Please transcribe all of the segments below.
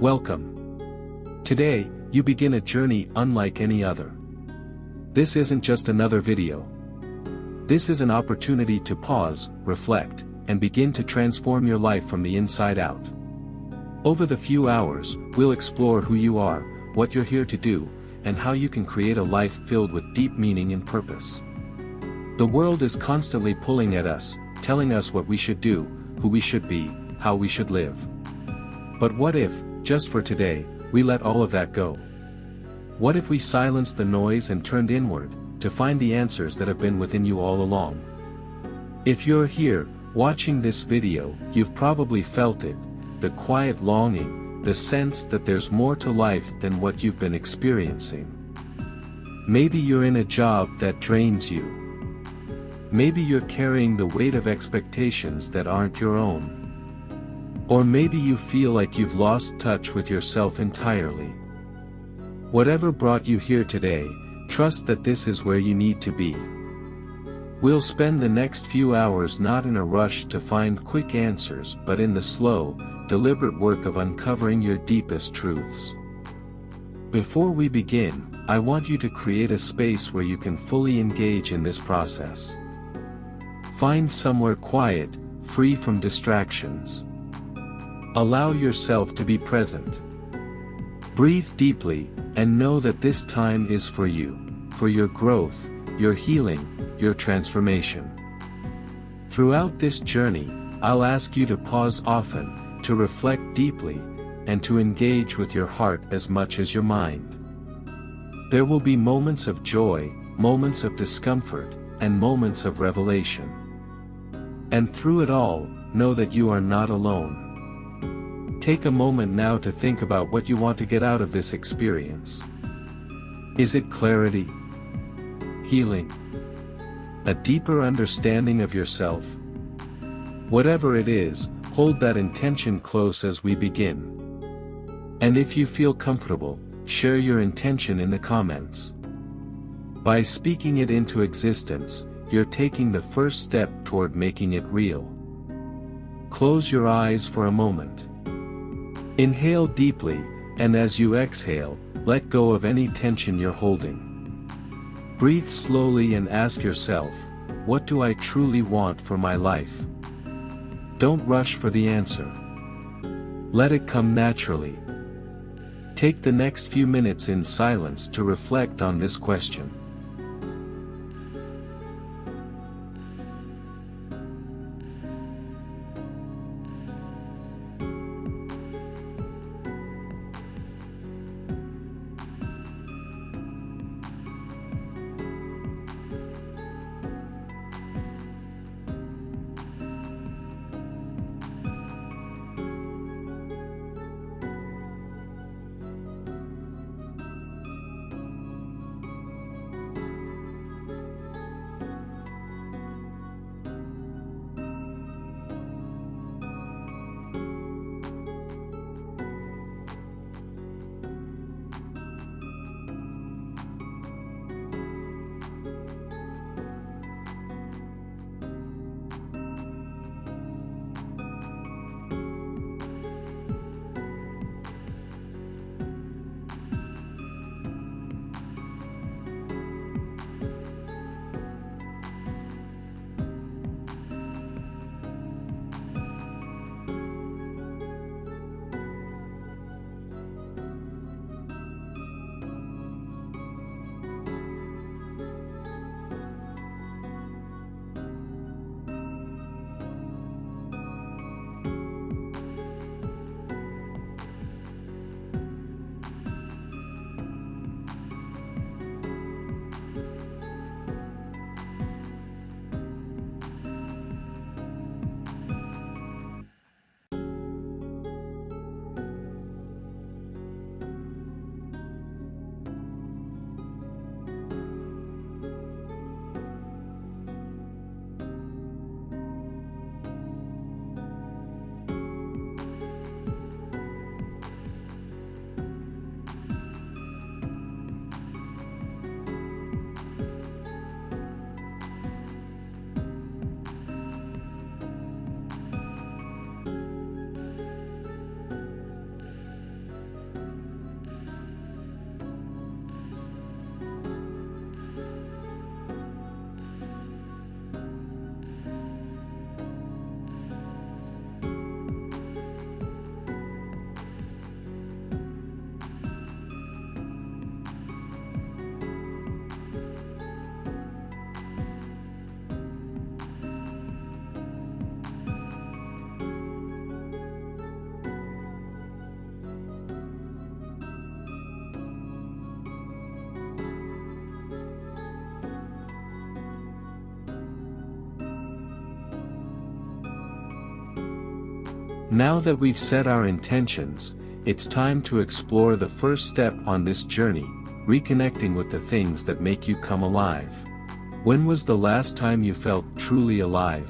Welcome. Today, you begin a journey unlike any other. This isn't just another video. This is an opportunity to pause, reflect, and begin to transform your life from the inside out. Over the few hours, we'll explore who you are, what you're here to do, and how you can create a life filled with deep meaning and purpose. The world is constantly pulling at us, telling us what we should do, who we should be, how we should live. But what if, just for today, we let all of that go? What if we silenced the noise and turned inward, to find the answers that have been within you all along? If you're here, watching this video, you've probably felt it, the quiet longing, the sense that there's more to life than what you've been experiencing. Maybe you're in a job that drains you. Maybe you're carrying the weight of expectations that aren't your own. Or maybe you feel like you've lost touch with yourself entirely. Whatever brought you here today, trust that this is where you need to be. We'll spend the next few hours not in a rush to find quick answers but in the slow, deliberate work of uncovering your deepest truths. Before we begin, I want you to create a space where you can fully engage in this process. Find somewhere quiet, free from distractions. Allow yourself to be present. Breathe deeply, and know that this time is for you, for your growth, your healing, your transformation. Throughout this journey, I'll ask you to pause often, to reflect deeply, and to engage with your heart as much as your mind. There will be moments of joy, moments of discomfort, and moments of revelation. And through it all, know that you are not alone. Take a moment now to think about what you want to get out of this experience. Is it clarity? Healing? A deeper understanding of yourself? Whatever it is, hold that intention close as we begin. And if you feel comfortable, share your intention in the comments. By speaking it into existence, you're taking the first step toward making it real. Close your eyes for a moment. Inhale deeply, and as you exhale, let go of any tension you're holding. Breathe slowly and ask yourself, what do I truly want for my life? Don't rush for the answer. Let it come naturally. Take the next few minutes in silence to reflect on this question. Now that we've set our intentions, it's time to explore the first step on this journey, reconnecting with the things that make you come alive. When was the last time you felt truly alive?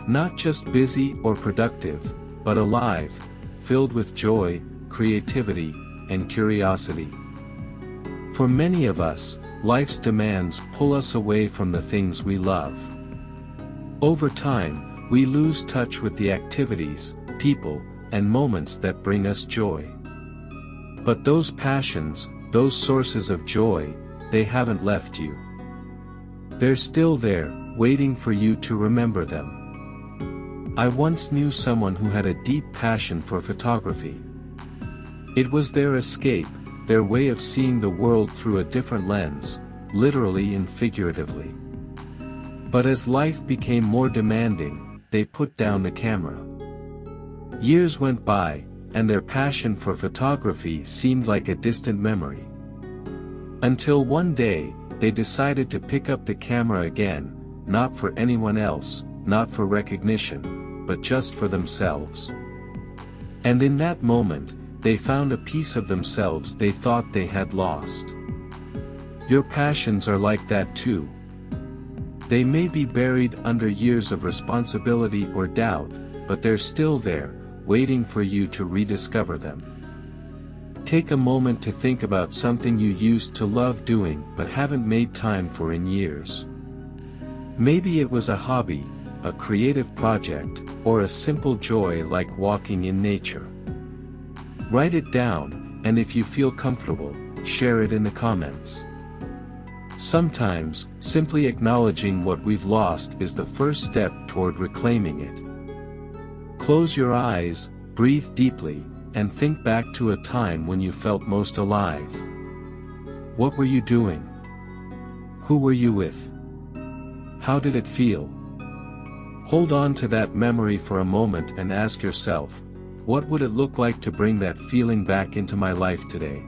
Not just busy or productive, but alive, filled with joy, creativity, and curiosity. For many of us, life's demands pull us away from the things we love. Over time, we lose touch with the activities, people, and moments that bring us joy. But those passions, those sources of joy, they haven't left you. They're still there, waiting for you to remember them. I once knew someone who had a deep passion for photography. It was their escape, their way of seeing the world through a different lens, literally and figuratively. But as life became more demanding, they put down the camera. Years went by, and their passion for photography seemed like a distant memory. Until one day, they decided to pick up the camera again, not for anyone else, not for recognition, but just for themselves. And in that moment, they found a piece of themselves they thought they had lost. Your passions are like that too. They may be buried under years of responsibility or doubt, but they're still there, waiting for you to rediscover them. Take a moment to think about something you used to love doing but haven't made time for in years. Maybe it was a hobby, a creative project, or a simple joy like walking in nature. Write it down, and if you feel comfortable, share it in the comments. Sometimes, simply acknowledging what we've lost is the first step toward reclaiming it. Close your eyes, breathe deeply, and think back to a time when you felt most alive. What were you doing? Who were you with? How did it feel? Hold on to that memory for a moment and ask yourself, what would it look like to bring that feeling back into my life today?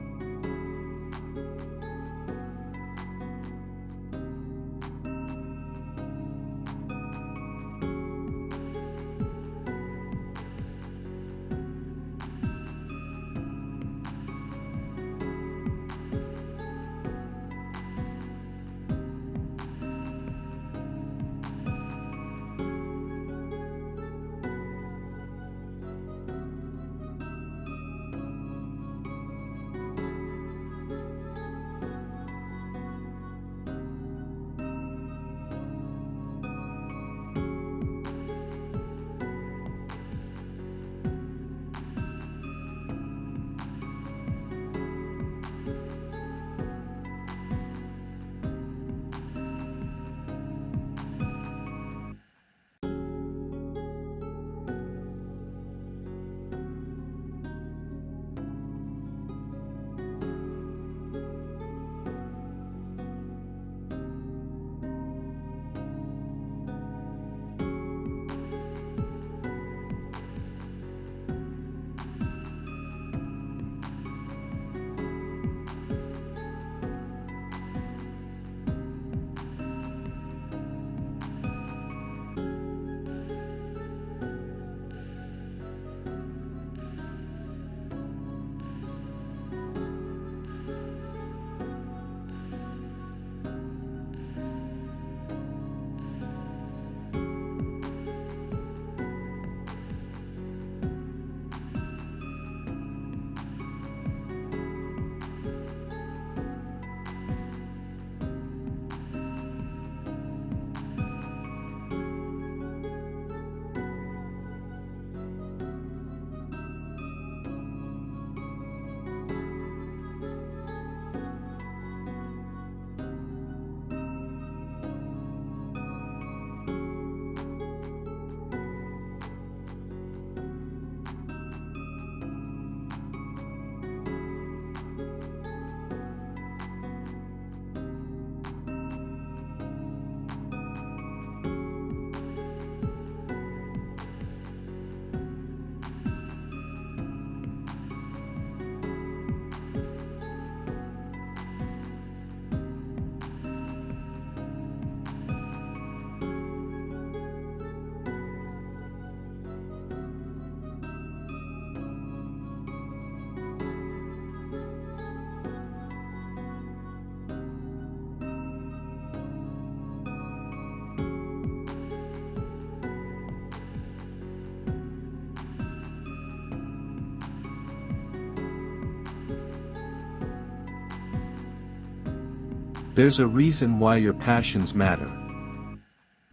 There's a reason why your passions matter.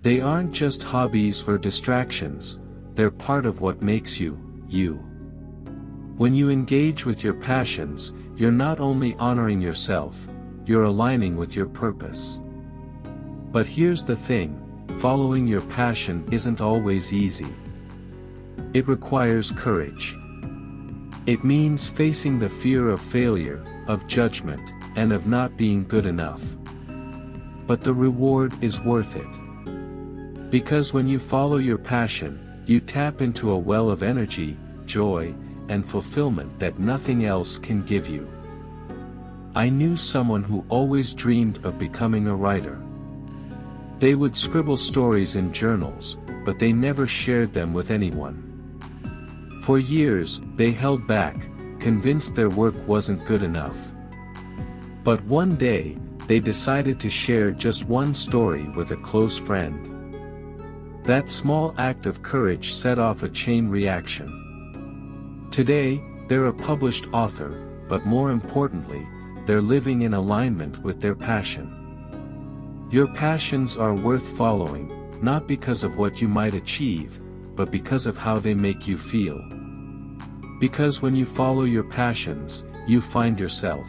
They aren't just hobbies or distractions, they're part of what makes you, you. When you engage with your passions, you're not only honoring yourself, you're aligning with your purpose. But here's the thing, following your passion isn't always easy. It requires courage. It means facing the fear of failure, of judgment, and of not being good enough. But the reward is worth it. Because when you follow your passion, you tap into a well of energy, joy, and fulfillment that nothing else can give you. I knew someone who always dreamed of becoming a writer. They would scribble stories in journals, but they never shared them with anyone. For years, they held back, convinced their work wasn't good enough. But one day, they decided to share just one story with a close friend. That small act of courage set off a chain reaction. Today, they're a published author, but more importantly, they're living in alignment with their passion. Your passions are worth following, not because of what you might achieve, but because of how they make you feel. Because when you follow your passions, you find yourself.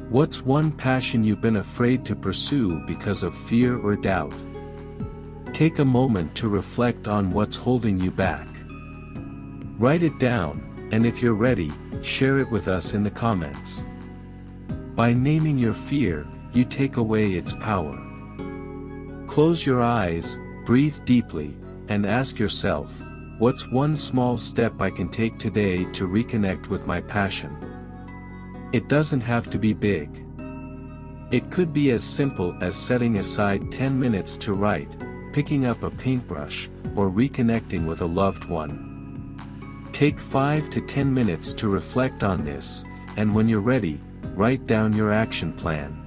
What's one passion you've been afraid to pursue because of fear or doubt? Take a moment to reflect on what's holding you back. Write it down, and if you're ready, share it with us in the comments. By naming your fear, you take away its power. Close your eyes, breathe deeply, and ask yourself, what's one small step I can take today to reconnect with my passion? It doesn't have to be big. It could be as simple as setting aside 10 minutes to write, picking up a paintbrush, or reconnecting with a loved one. Take 5 to 10 minutes to reflect on this, and when you're ready, write down your action plan.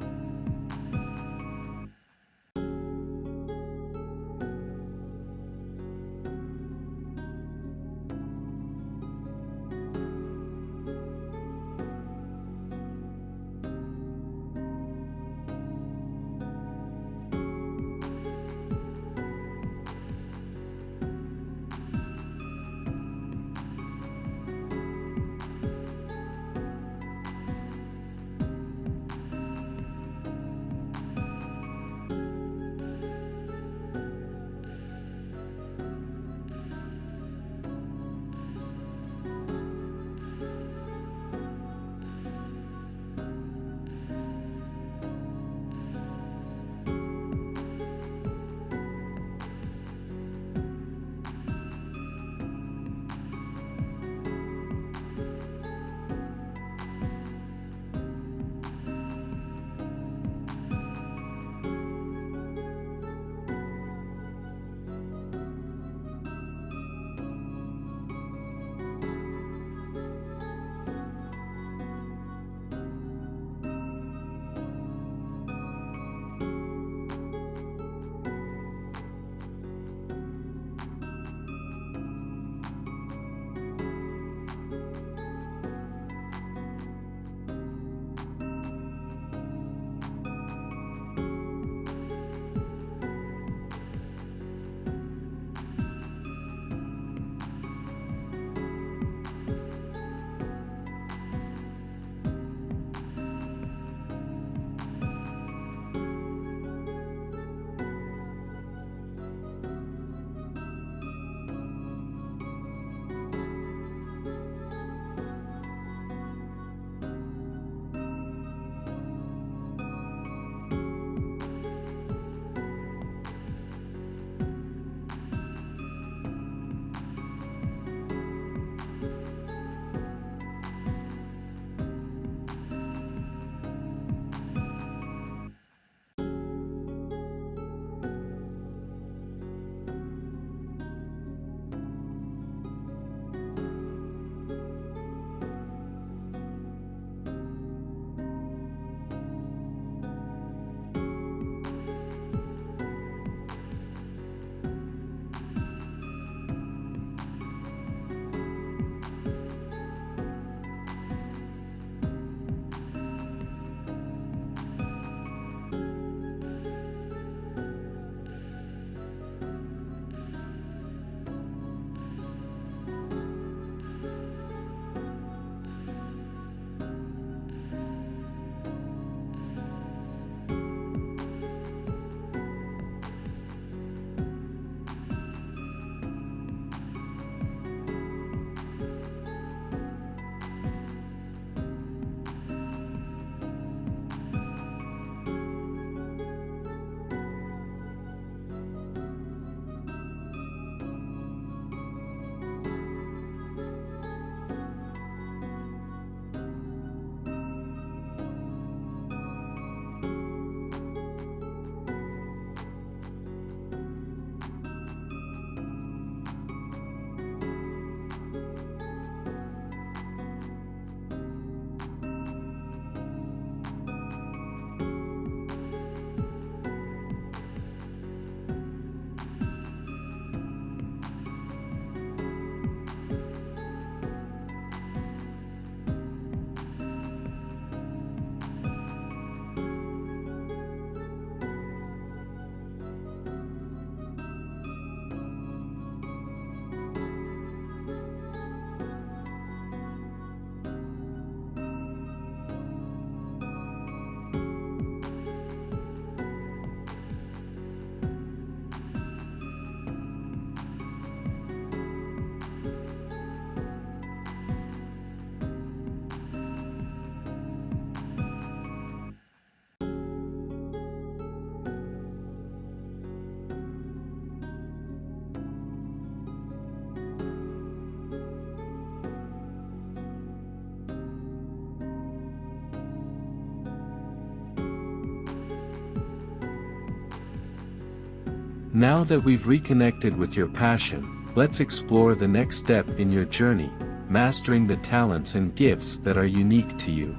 Now that we've reconnected with your passion, let's explore the next step in your journey, mastering the talents and gifts that are unique to you.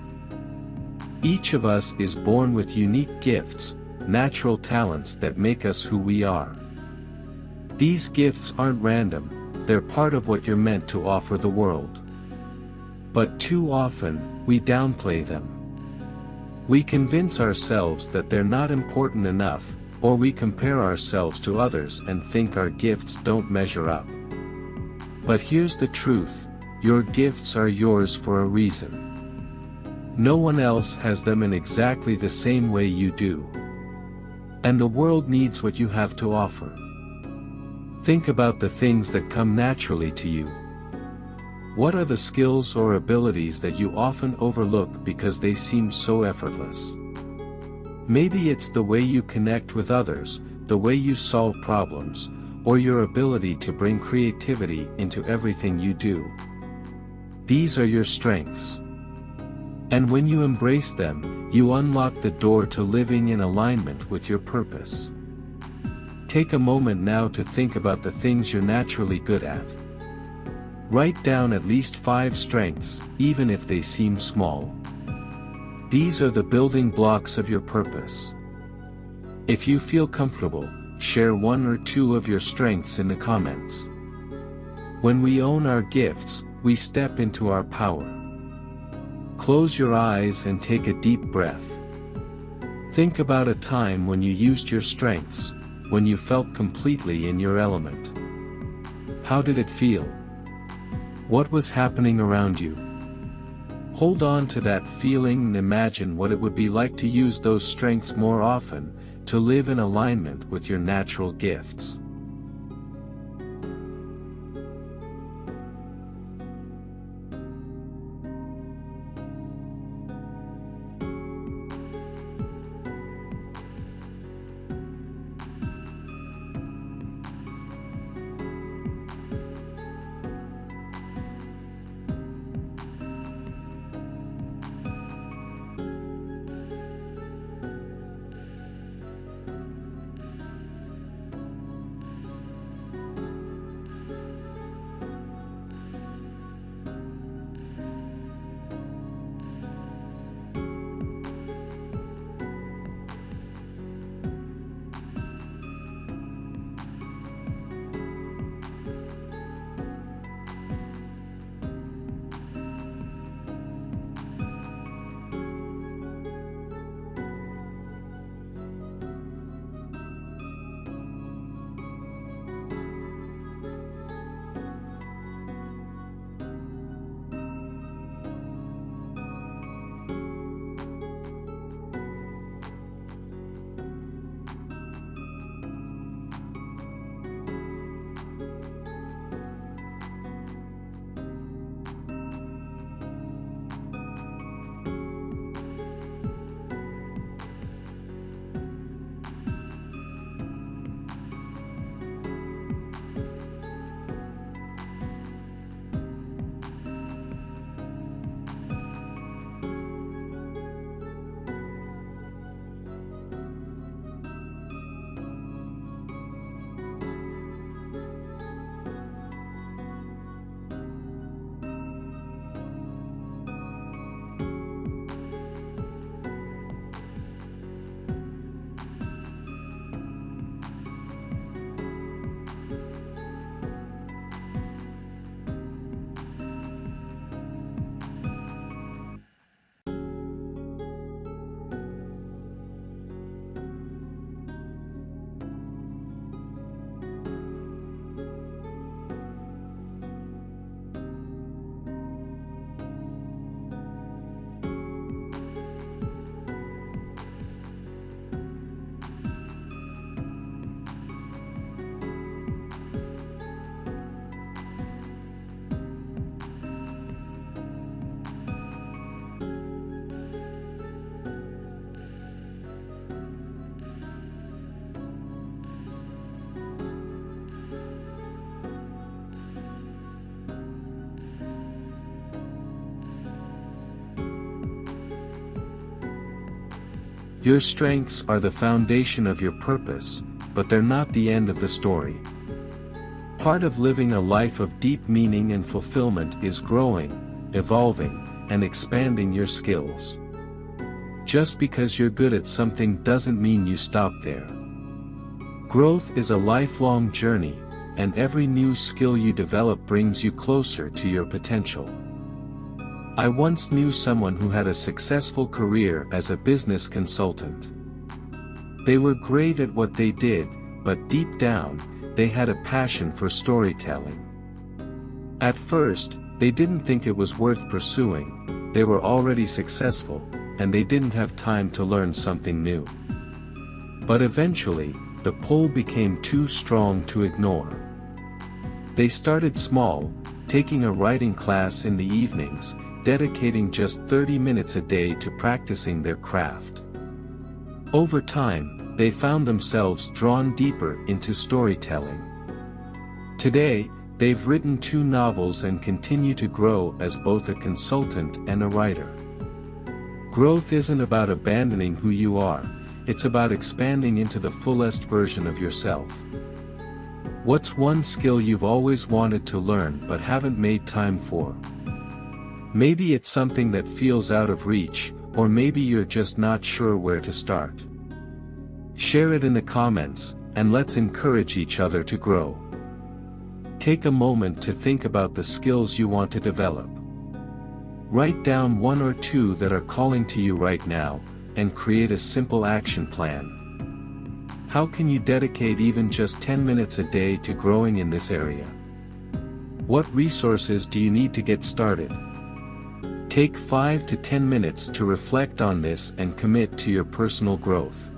Each of us is born with unique gifts, natural talents that make us who we are. These gifts aren't random, they're part of what you're meant to offer the world. But too often, we downplay them. We convince ourselves that they're not important enough, or we compare ourselves to others and think our gifts don't measure up. But here's the truth, your gifts are yours for a reason. No one else has them in exactly the same way you do. And the world needs what you have to offer. Think about the things that come naturally to you. What are the skills or abilities that you often overlook because they seem so effortless? Maybe it's the way you connect with others, the way you solve problems, or your ability to bring creativity into everything you do. These are your strengths. And when you embrace them, you unlock the door to living in alignment with your purpose. Take a moment now to think about the things you're naturally good at. Write down at least 5 strengths, even if they seem small. These are the building blocks of your purpose. If you feel comfortable, share 1 or 2 of your strengths in the comments. When we own our gifts, we step into our power. Close your eyes and take a deep breath. Think about a time when you used your strengths, when you felt completely in your element. How did it feel? What was happening around you? Hold on to that feeling and imagine what it would be like to use those strengths more often, to live in alignment with your natural gifts. Your strengths are the foundation of your purpose, but they're not the end of the story. Part of living a life of deep meaning and fulfillment is growing, evolving, and expanding your skills. Just because you're good at something doesn't mean you stop there. Growth is a lifelong journey, and every new skill you develop brings you closer to your potential. I once knew someone who had a successful career as a business consultant. They were great at what they did, but deep down, they had a passion for storytelling. At first, they didn't think it was worth pursuing. They were already successful, and they didn't have time to learn something new. But eventually, the pull became too strong to ignore. They started small, taking a writing class in the evenings, dedicating just 30 minutes a day to practicing their craft. Over time, they found themselves drawn deeper into storytelling. Today, they've written 2 novels and continue to grow as both a consultant and a writer. Growth isn't about abandoning who you are, it's about expanding into the fullest version of yourself. What's one skill you've always wanted to learn but haven't made time for? Maybe it's something that feels out of reach, or maybe you're just not sure where to start. Share it in the comments, and let's encourage each other to grow. Take a moment to think about the skills you want to develop. Write down 1 or 2 that are calling to you right now, and create a simple action plan. How can you dedicate even just 10 minutes a day to growing in this area? What resources do you need to get started? Take 5 to 10 minutes to reflect on this and commit to your personal growth.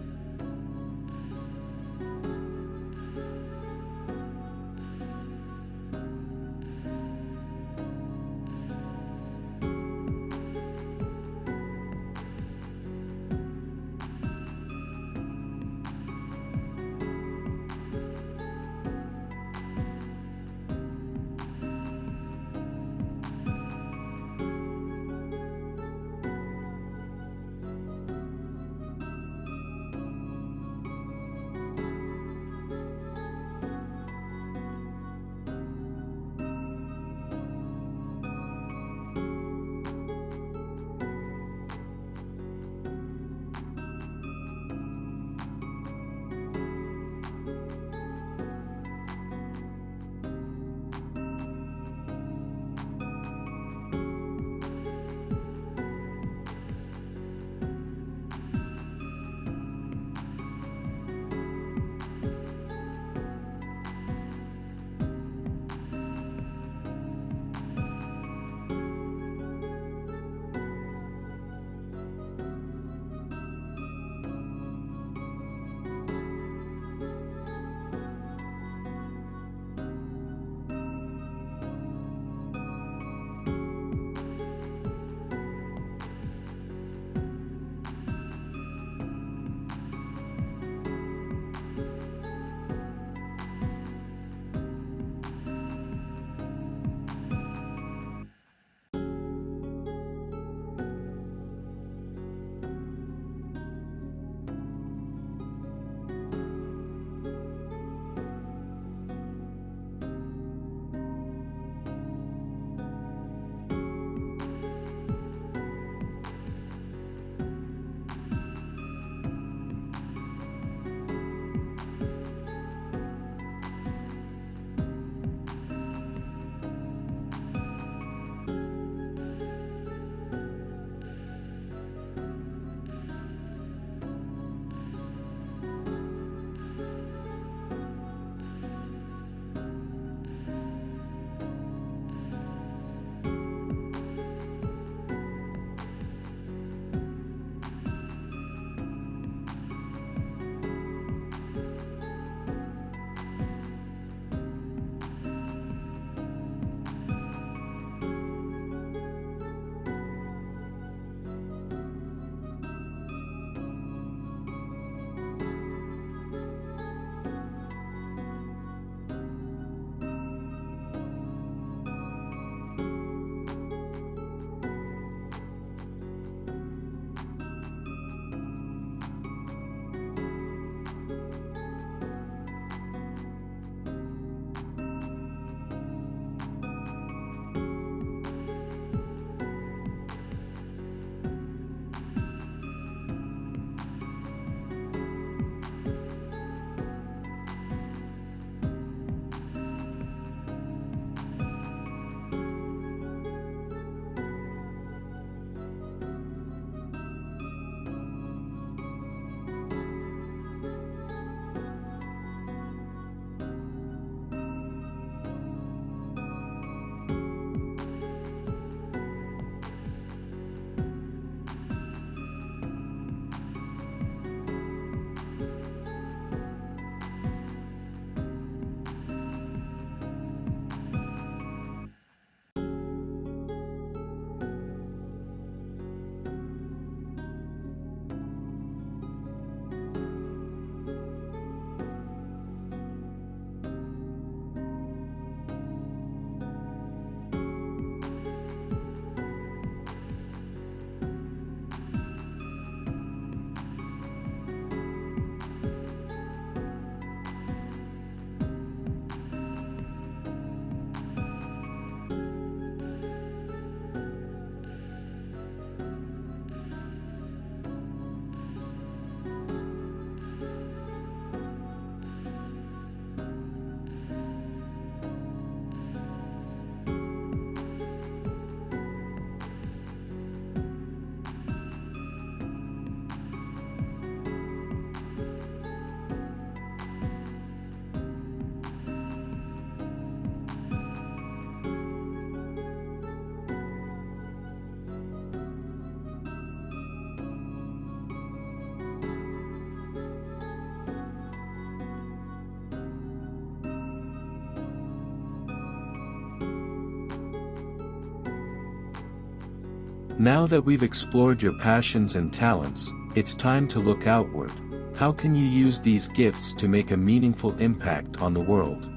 Now that we've explored your passions and talents, it's time to look outward. How can you use these gifts to make a meaningful impact on the world?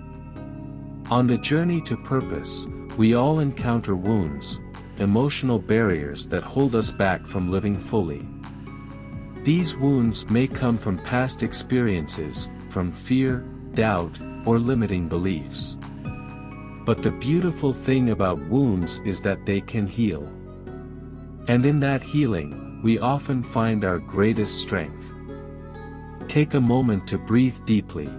On the journey to purpose, we all encounter wounds, emotional barriers that hold us back from living fully. These wounds may come from past experiences, from fear, doubt, or limiting beliefs. But the beautiful thing about wounds is that they can heal. And in that healing, we often find our greatest strength. Take a moment to breathe deeply.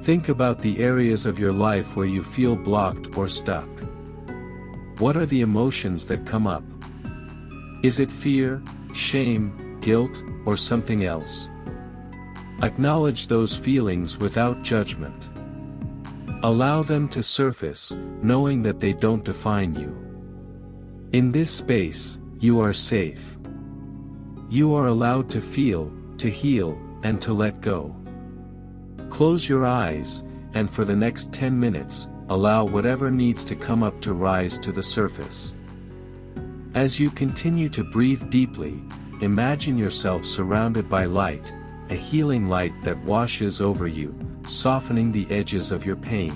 Think about the areas of your life where you feel blocked or stuck. What are the emotions that come up? Is it fear, shame, guilt, or something else? Acknowledge those feelings without judgment. Allow them to surface, knowing that they don't define you. In this space, you are safe. You are allowed to feel, to heal, and to let go. Close your eyes, and for the next 10 minutes, allow whatever needs to come up to rise to the surface. As you continue to breathe deeply, imagine yourself surrounded by light, a healing light that washes over you, softening the edges of your pain.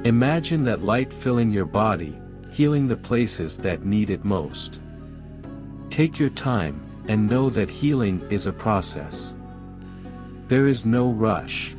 Imagine that light filling your body, healing the places that need it most. Take your time, and know that healing is a process. There is no rush.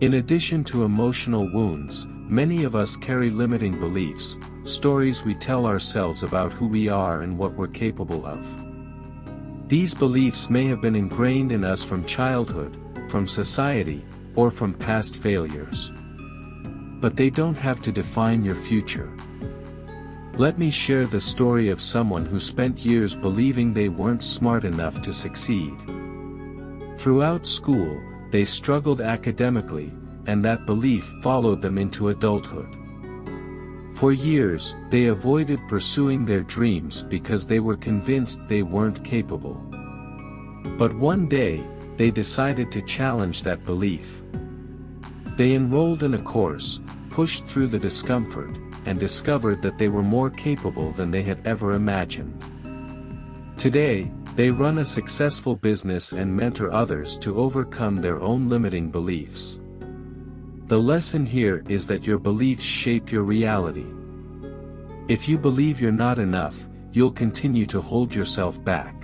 In addition to emotional wounds, many of us carry limiting beliefs, stories we tell ourselves about who we are and what we're capable of. These beliefs may have been ingrained in us from childhood, from society, or from past failures. But they don't have to define your future. Let me share the story of someone who spent years believing they weren't smart enough to succeed. Throughout school, they struggled academically, and that belief followed them into adulthood. For years, they avoided pursuing their dreams because they were convinced they weren't capable. But one day, they decided to challenge that belief. They enrolled in a course, pushed through the discomfort, and discovered that they were more capable than they had ever imagined. Today, they run a successful business and mentor others to overcome their own limiting beliefs. The lesson here is that your beliefs shape your reality. If you believe you're not enough, you'll continue to hold yourself back.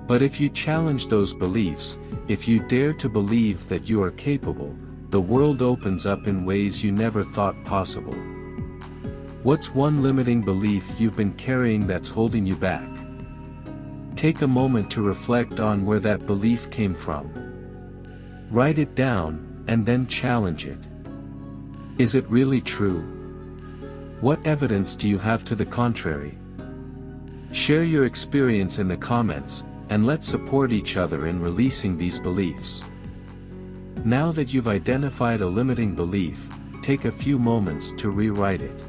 But if you challenge those beliefs, if you dare to believe that you are capable, the world opens up in ways you never thought possible. What's one limiting belief you've been carrying that's holding you back? Take a moment to reflect on where that belief came from. Write it down, and then challenge it. Is it really true? What evidence do you have to the contrary? Share your experience in the comments, and let's support each other in releasing these beliefs. Now that you've identified a limiting belief, take a few moments to rewrite it.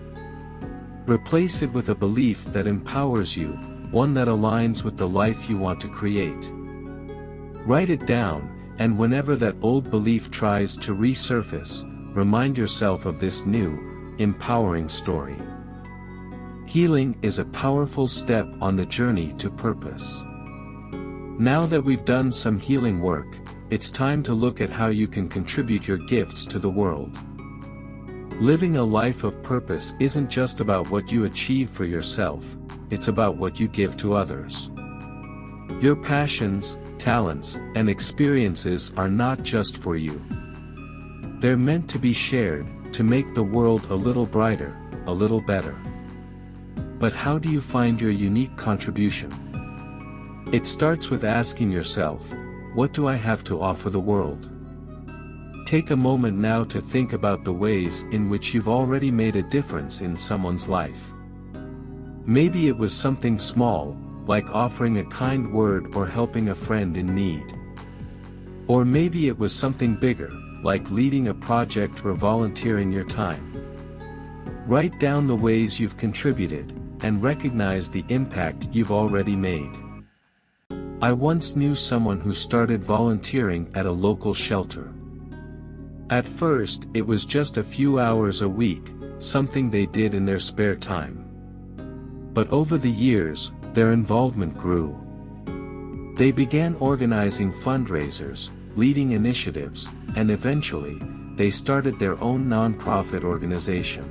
Replace it with a belief that empowers you, one that aligns with the life you want to create. Write it down, and whenever that old belief tries to resurface, remind yourself of this new, empowering story. Healing is a powerful step on the journey to purpose. Now that we've done some healing work, it's time to look at how you can contribute your gifts to the world. Living a life of purpose isn't just about what you achieve for yourself, it's about what you give to others. Your passions, talents, and experiences are not just for you. They're meant to be shared, to make the world a little brighter, a little better. But how do you find your unique contribution? It starts with asking yourself, what do I have to offer the world? Take a moment now to think about the ways in which you've already made a difference in someone's life. Maybe it was something small, like offering a kind word or helping a friend in need. Or maybe it was something bigger, like leading a project or volunteering your time. Write down the ways you've contributed, and recognize the impact you've already made. I once knew someone who started volunteering at a local shelter. At first, it was just a few hours a week, something they did in their spare time. But over the years, their involvement grew. They began organizing fundraisers, leading initiatives, and eventually, they started their own nonprofit organization.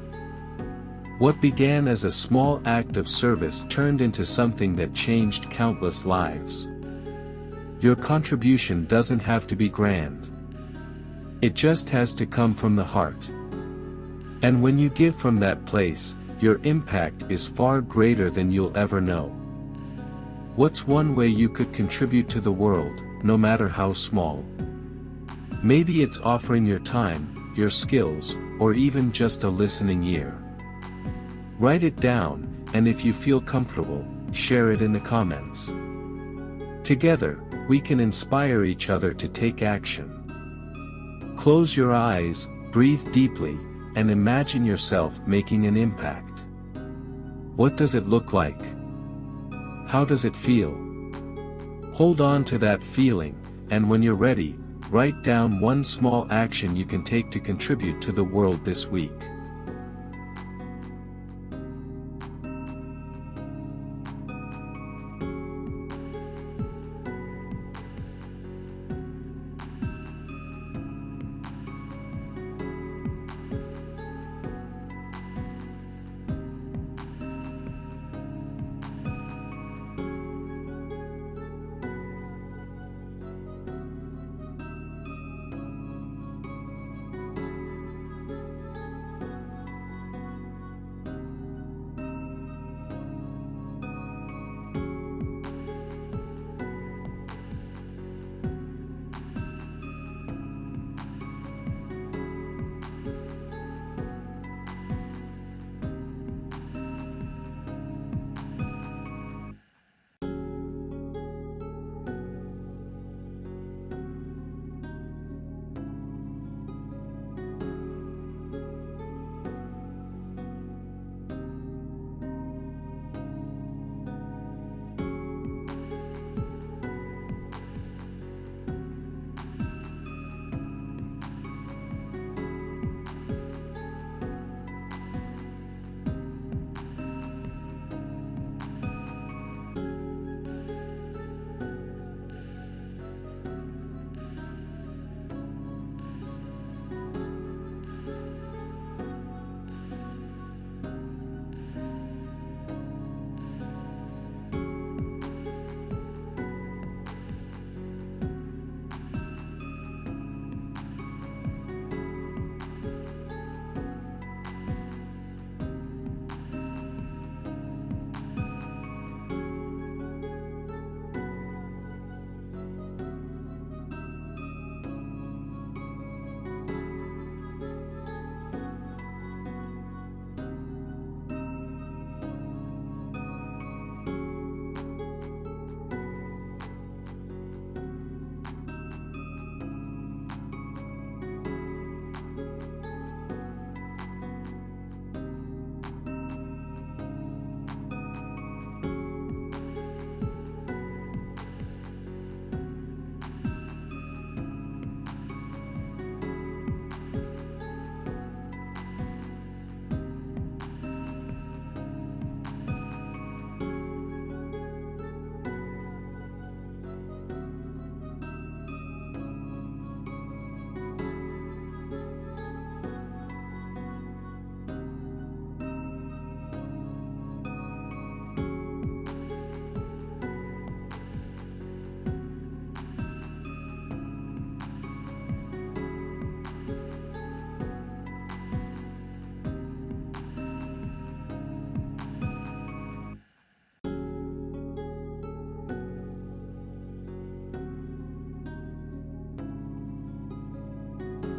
What began as a small act of service turned into something that changed countless lives. Your contribution doesn't have to be grand. It just has to come from the heart. And when you give from that place, your impact is far greater than you'll ever know. What's one way you could contribute to the world, no matter how small? Maybe it's offering your time, your skills, or even just a listening ear. Write it down, and if you feel comfortable, share it in the comments. Together, we can inspire each other to take action. Close your eyes, breathe deeply, and imagine yourself making an impact. What does it look like? How does it feel? Hold on to that feeling, and when you're ready, write down one small action you can take to contribute to the world this week.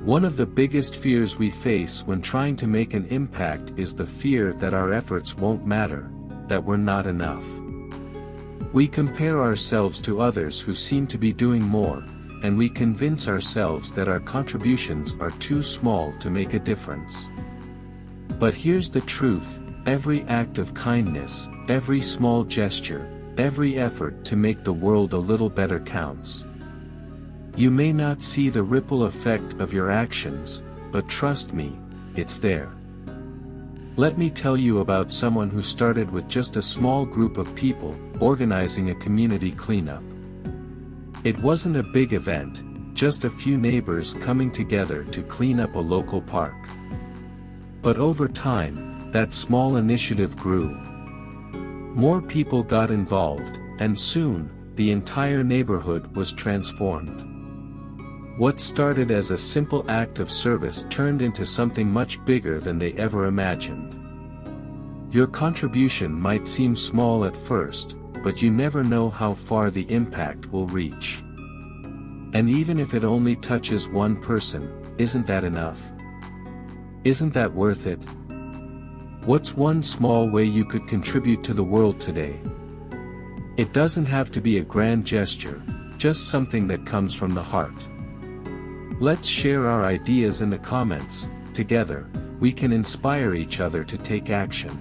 One of the biggest fears we face when trying to make an impact is the fear that our efforts won't matter, that we're not enough. We compare ourselves to others who seem to be doing more, and we convince ourselves that our contributions are too small to make a difference. But here's the truth: every act of kindness, every small gesture, every effort to make the world a little better counts. You may not see the ripple effect of your actions, but trust me, it's there. Let me tell you about someone who started with just a small group of people, organizing a community cleanup. It wasn't a big event, just a few neighbors coming together to clean up a local park. But over time, that small initiative grew. More people got involved, and soon, the entire neighborhood was transformed. What started as a simple act of service turned into something much bigger than they ever imagined. Your contribution might seem small at first, but you never know how far the impact will reach. And even if it only touches one person, isn't that enough? Isn't that worth it? What's one small way you could contribute to the world today? It doesn't have to be a grand gesture, just something that comes from the heart. Let's share our ideas in the comments. Together, we can inspire each other to take action.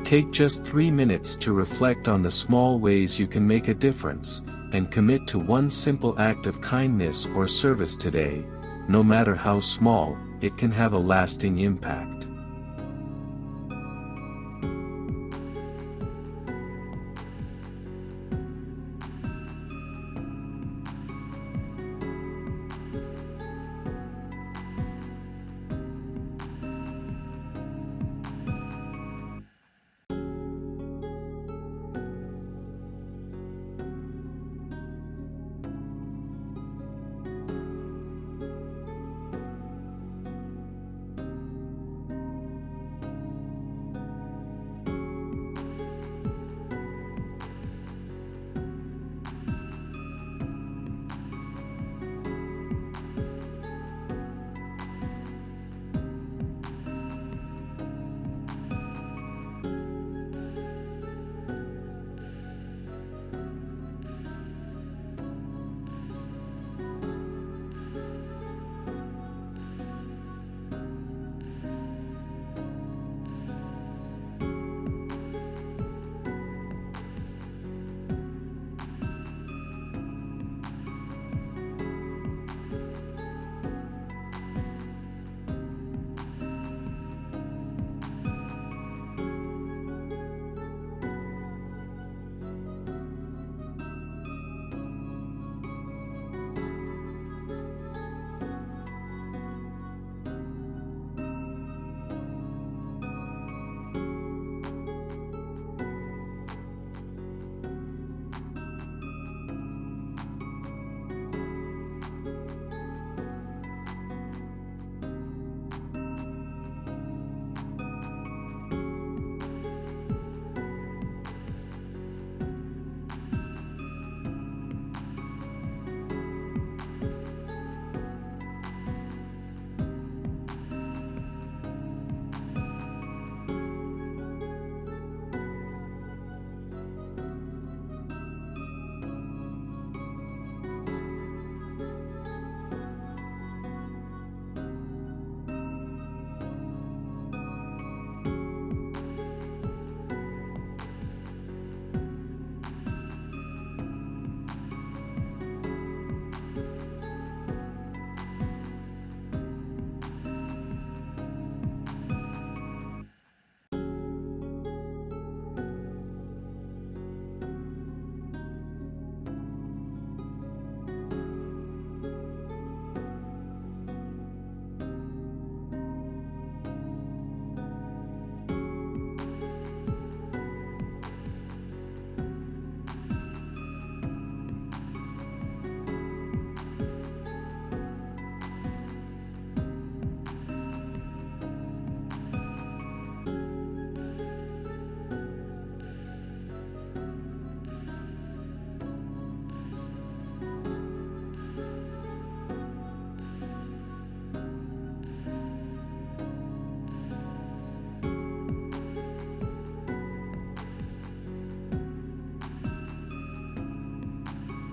Take just 3 minutes to reflect on the small ways you can make a difference, and commit to one simple act of kindness or service today. No matter how small, it can have a lasting impact.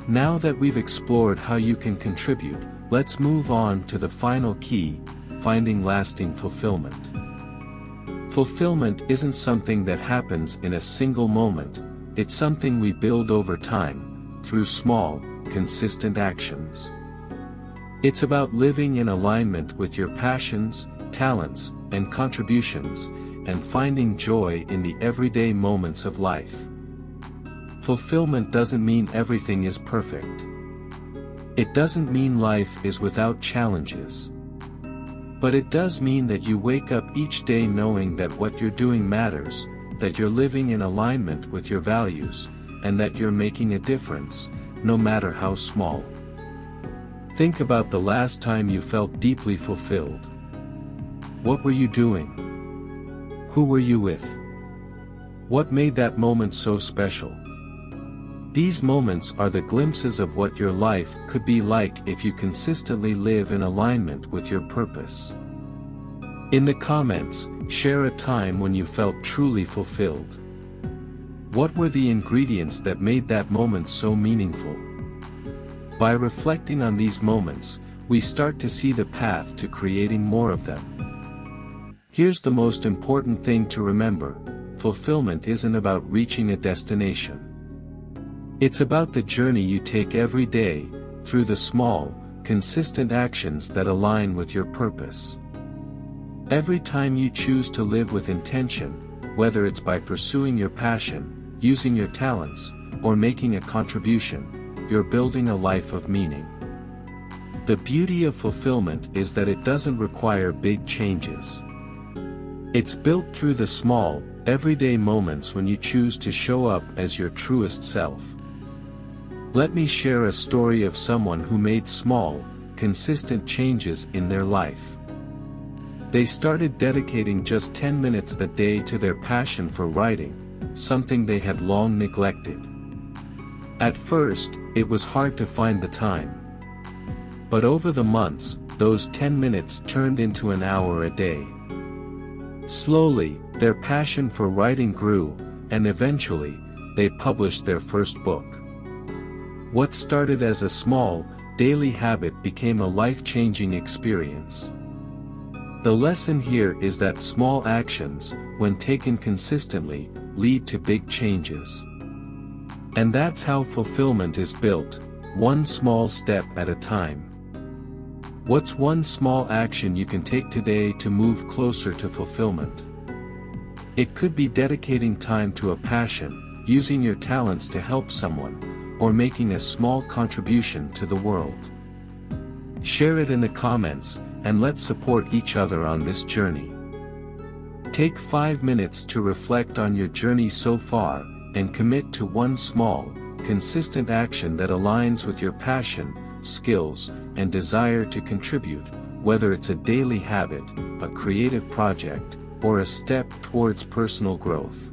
Now that we've explored how you can contribute, let's move on to the final key, finding lasting fulfillment. Fulfillment isn't something that happens in a single moment, it's something we build over time, through small, consistent actions. It's about living in alignment with your passions, talents, and contributions, and finding joy in the everyday moments of life. Fulfillment doesn't mean everything is perfect. It doesn't mean life is without challenges. But it does mean that you wake up each day knowing that what you're doing matters, that you're living in alignment with your values, and that you're making a difference, no matter how small. Think about the last time you felt deeply fulfilled. What were you doing? Who were you with? What made that moment so special? These moments are the glimpses of what your life could be like if you consistently live in alignment with your purpose. In the comments, share a time when you felt truly fulfilled. What were the ingredients that made that moment so meaningful? By reflecting on these moments, we start to see the path to creating more of them. Here's the most important thing to remember: fulfillment isn't about reaching a destination. It's about the journey you take every day, through the small, consistent actions that align with your purpose. Every time you choose to live with intention, whether it's by pursuing your passion, using your talents, or making a contribution, you're building a life of meaning. The beauty of fulfillment is that it doesn't require big changes. It's built through the small, everyday moments when you choose to show up as your truest self. Let me share a story of someone who made small, consistent changes in their life. They started dedicating just 10 minutes a day to their passion for writing, something they had long neglected. At first, it was hard to find the time. But over the months, those 10 minutes turned into an hour a day. Slowly, their passion for writing grew, and eventually, they published their first book. What started as a small, daily habit became a life-changing experience. The lesson here is that small actions, when taken consistently, lead to big changes. And that's how fulfillment is built, one small step at a time. What's one small action you can take today to move closer to fulfillment? It could be dedicating time to a passion, using your talents to help someone, or making a small contribution to the world. Share it in the comments, and let's support each other on this journey. Take 5 minutes to reflect on your journey so far, and commit to one small, consistent action that aligns with your passion, skills, and desire to contribute, whether it's a daily habit, a creative project, or a step towards personal growth.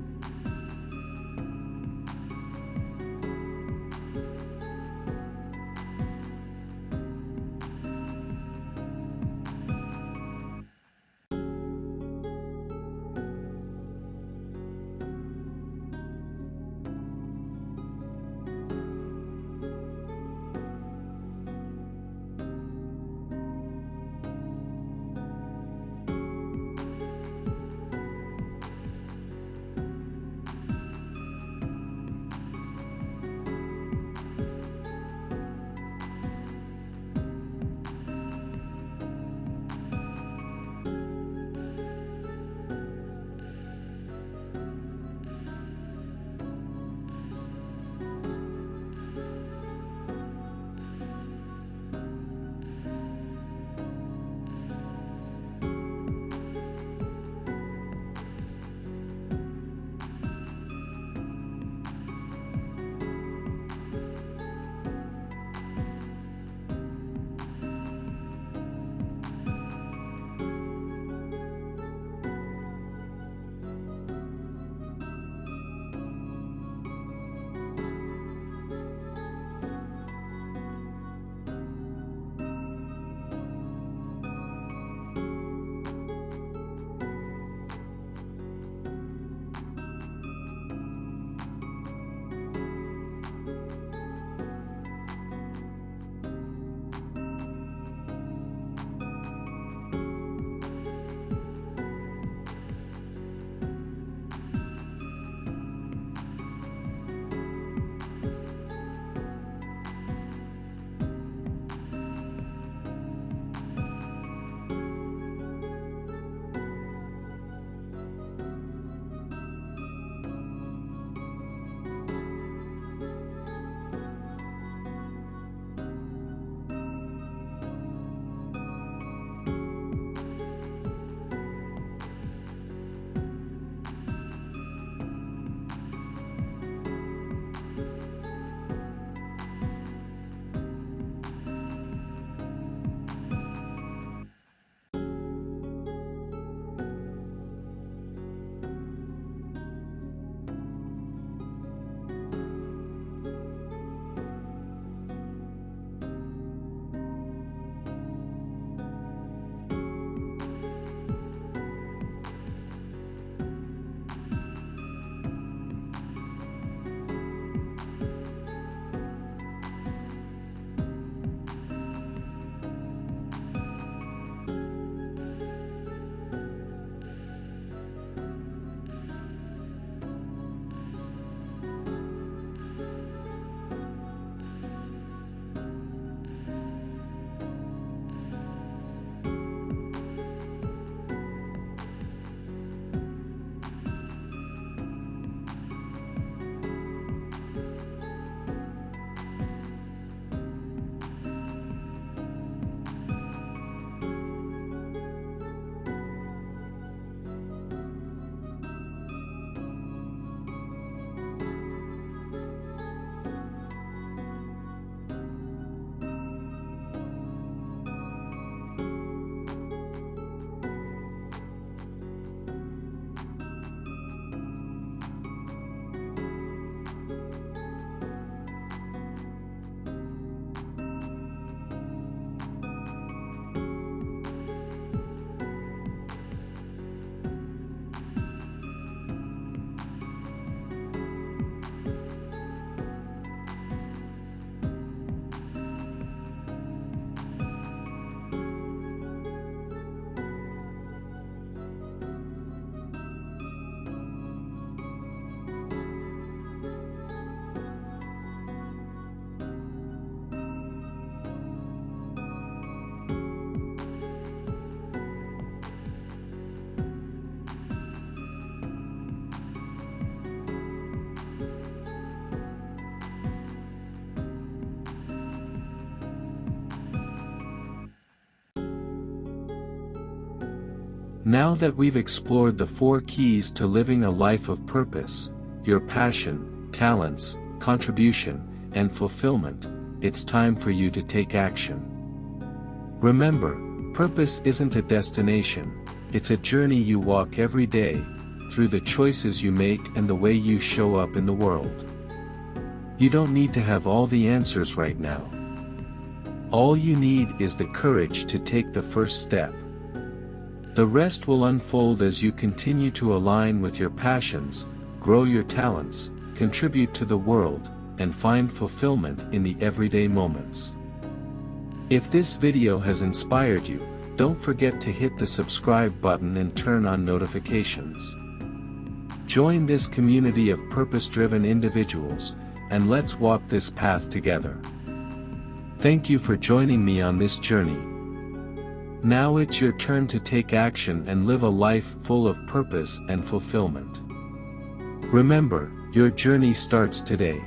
Now that we've explored the 4 keys to living a life of purpose, your passion, talents, contribution, and fulfillment, it's time for you to take action. Remember, purpose isn't a destination, it's a journey you walk every day, through the choices you make and the way you show up in the world. You don't need to have all the answers right now. All you need is the courage to take the first step. The rest will unfold as you continue to align with your passions, grow your talents, contribute to the world, and find fulfillment in the everyday moments. If this video has inspired you, don't forget to hit the subscribe button and turn on notifications. Join this community of purpose-driven individuals, and let's walk this path together. Thank you for joining me on this journey. Now it's your turn to take action and live a life full of purpose and fulfillment. Remember, your journey starts today.